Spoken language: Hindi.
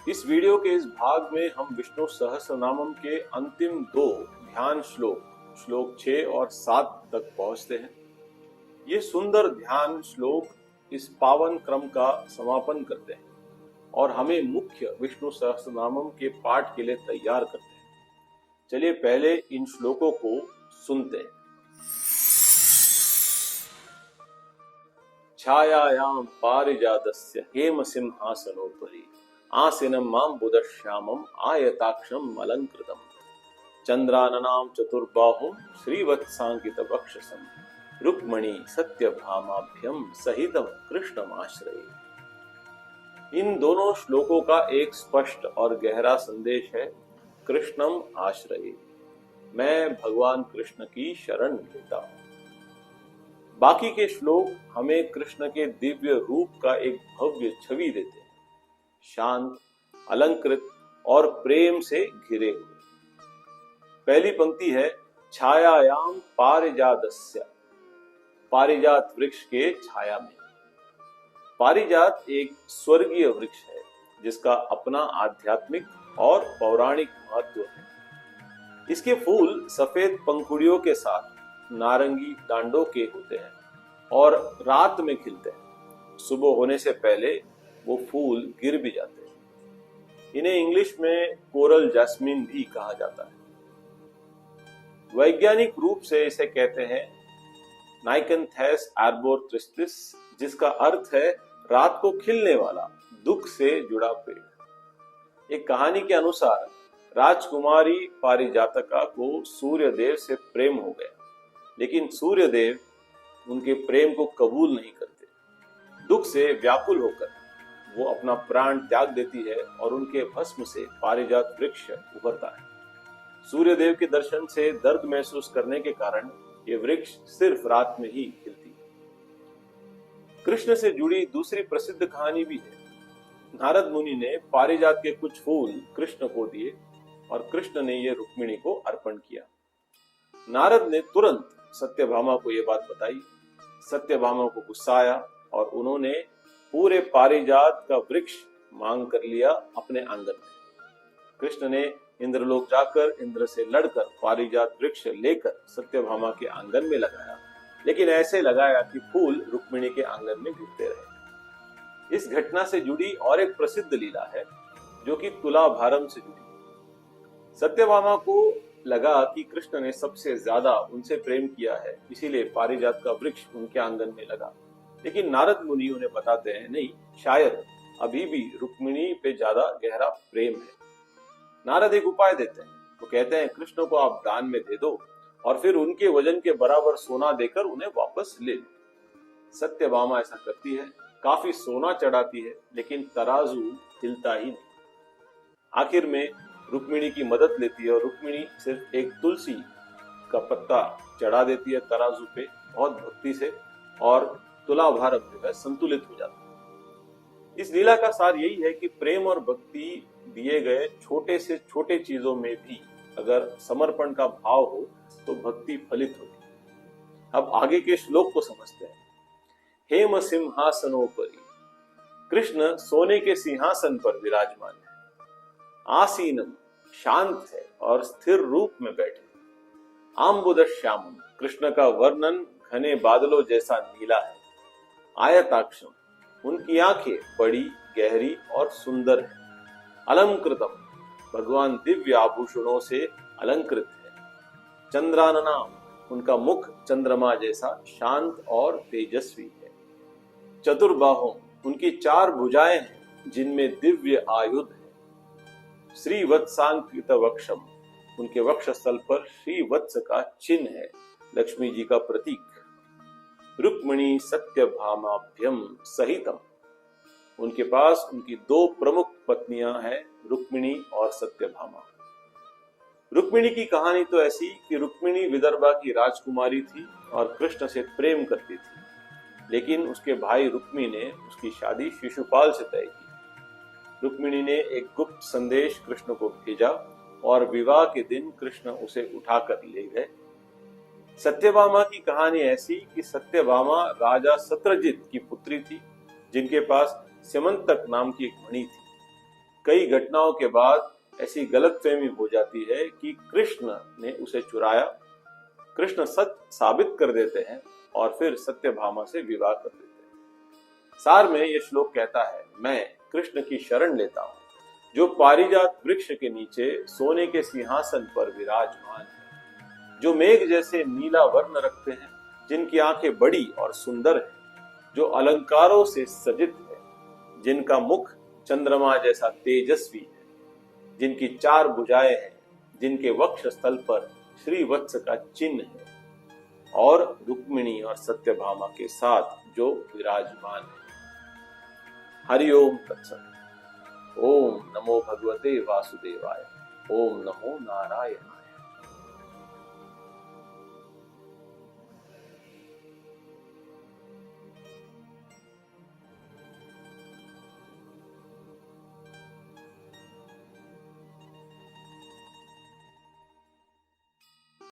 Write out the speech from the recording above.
इस वीडियो के इस भाग में हम विष्णु सहस्रनामम के अंतिम दो ध्यान श्लोक 6 और 7 तक पहुंचते हैं। ये सुंदर ध्यान श्लोक इस पावन क्रम का समापन करते हैं और हमें मुख्य विष्णु सहस्रनामम के पाठ के लिए तैयार करते हैं। चलिए पहले इन श्लोकों को सुनते हैं। छायायां पारिजातस्य हेम सिंहासनोपरि आसीनं मां बुधश्यामं आयताक्षं अलंकृतम् चंद्राननां चतुर्बाहुं श्रीवत्सांकितवक्षसं रुक्मणी सत्यभामाभ्यं सहितं कृष्णमाश्रये। इन दोनों श्लोकों का एक स्पष्ट और गहरा संदेश है, कृष्णम आश्रये, मैं भगवान कृष्ण की शरण लेता हूं। बाकी के श्लोक हमें कृष्ण के दिव्य रूप का एक भव्य छवि देते हैं, शांत, अलंकृत और प्रेम से घिरे हुए। पहली पंक्ति है छायायाम पारिजातस्य, पारिजात वृक्ष के छाया में। पारिजात एक स्वर्गीय वृक्ष है जिसका अपना आध्यात्मिक और पौराणिक महत्व है। इसके फूल सफेद पंखुड़ियों के साथ नारंगी डांडों के होते हैं और रात में खिलते हैं। सुबह होने से पहले वो फूल गिर भी जाते हैं। इन्हें इंग्लिश में कोरल जैस्मिन भी कहा जाता है। वैज्ञानिक रूप से इसे कहते हैं नाइकेंथेस आर्बोर ट्रिस्टिस, जिसका अर्थ है रात को खिलने वाला, दुख से जुड़ा पेड़। एक कहानी के अनुसार राजकुमारी पारिजातका को सूर्यदेव से प्रेम हो गया, लेकिन सूर्यदेव उनके प्रेम को कबूल नहीं करते। दुख से व्याकुल होकर वो अपना प्राण त्याग देती है और उनके भस्म से पारिजात वृक्ष उभरता है। सूर्यदेव के दर्शन से दर्द महसूस करने के कारण ये वृक्ष सिर्फ रात में ही खिलती है। कृष्ण से जुड़ी दूसरी प्रसिद्ध कहानी भी है। नारद मुनि ने पारिजात के कुछ फूल कृष्ण को दिए और कृष्ण ने ये रुक्मिणी को अर्पण किया। नारद ने तुरंत सत्यभामा को यह बात बताई। सत्यभामा को गुस्सा आया और उन्होंने पूरे पारिजात का वृक्ष मांग कर लिया अपने आंगन में। कृष्ण ने इंद्रलोक जाकर इंद्र से लड़कर पारिजात वृक्ष लेकर सत्यभामा के आंगन में लगाया, लेकिन ऐसे लगाया कि फूल रुक्मिणी के आंगन में गिरते रहे। इस घटना से जुड़ी और एक प्रसिद्ध लीला है जो कि तुलाभारम से जुड़ी। सत्यभामा को लगा कि कृष्ण ने सबसे ज्यादा उनसे प्रेम किया है, इसीलिए पारिजात का वृक्ष उनके आंगन में लगा। लेकिन नारद मुनि उन्हें बताते हैं, नहीं, शायद अभी भी रुक्मिणी पे ज्यादा गहरा प्रेम है। नारद एक उपाय देते हैं। वो कहते हैं कृष्ण को आप दान में दे दो और फिर उनके वजन के बराबर सोना देकर उन्हें वापस ले लो। सत्यभामा ऐसा करती है, काफी सोना चढ़ाती है, लेकिन तराजू हिलता ही नहीं। आखिर में रुक्मिणी की मदद लेती है और रुक्मिणी सिर्फ एक तुलसी का पत्ता चढ़ा देती है तराजू पे बहुत भक्ति से, और तुलाभारम जो है संतुलित हो जाता है। इस लीला का सार यही है कि प्रेम और भक्ति दिए गए छोटे से छोटे चीजों में भी अगर समर्पण का भाव हो तो भक्ति फलित होती है। अब आगे के श्लोक को समझते हैं। हेम सिंहासनोपरि, कृष्ण सोने के सिंहासन पर विराजमान है। आसीनम, शांत है और स्थिर रूप में बैठे। आम्बुदश्यामम, कृष्ण का वर्णन घने बादलों जैसा नीला है। आयताक्षम, उनकी आंखें बड़ी, गहरी और सुंदर है। अलंकृतम, भगवान दिव्य आभूषणों से अलंकृत है। चंद्राननाम, उनका मुख चंद्रमा जैसा शांत और तेजस्वी है। चतुर्बाहों, उनकी 4 भुजाएं हैं जिनमें दिव्य आयुध है। श्रीवत्सांकित वक्षम, उनके वक्षस्थल पर श्रीवत्स का चिन्ह है, लक्ष्मी जी का प्रतीक। रुक्मिणी सत्यभामाभ्यम सहितम, उनके पास उनकी 2 प्रमुख पत्नियां हैं, रुक्मिणी और सत्यभामा। रुक्मिणी की कहानी तो ऐसी कि रुक्मिणी विदर्भा की राजकुमारी थी और कृष्ण से प्रेम करती थी, लेकिन उसके भाई रुक्मी ने उसकी शादी शिशुपाल से तय की। रुक्मिणी ने एक गुप्त संदेश कृष्ण को भेजा और विवाह के दिन कृष्ण उसे उठाकर ले गए। सत्यभामा की कहानी ऐसी कि सत्यभामा राजा सत्रजित की पुत्री थी, जिनके पास स्यमंतक नाम की एक मणि थी। कई घटनाओं के बाद ऐसी गलतफहमी हो जाती है कि कृष्ण ने उसे चुराया। कृष्ण सच साबित कर देते हैं और फिर सत्यभामा से विवाह कर देते हैं। सार में यह श्लोक कहता है, मैं कृष्ण की शरण लेता हूं, जो पारिजात वृक्ष के नीचे सोने के सिंहासन पर विराजमान है, जो मेघ जैसे नीला वर्ण रखते हैं, जिनकी आंखें बड़ी और सुंदर हैं, जो अलंकारों से सजित है, जिनका मुख चंद्रमा जैसा तेजस्वी है, जिनकी 4 भुजाएं हैं, जिनके वक्ष स्थल पर श्रीवत्स का चिन्ह है, और रुक्मिणी और सत्यभामा के साथ जो विराजमान है। हरिओम तत्सत। ओम नमो भगवते वासुदेवाय। ओम नमो नारायणाय।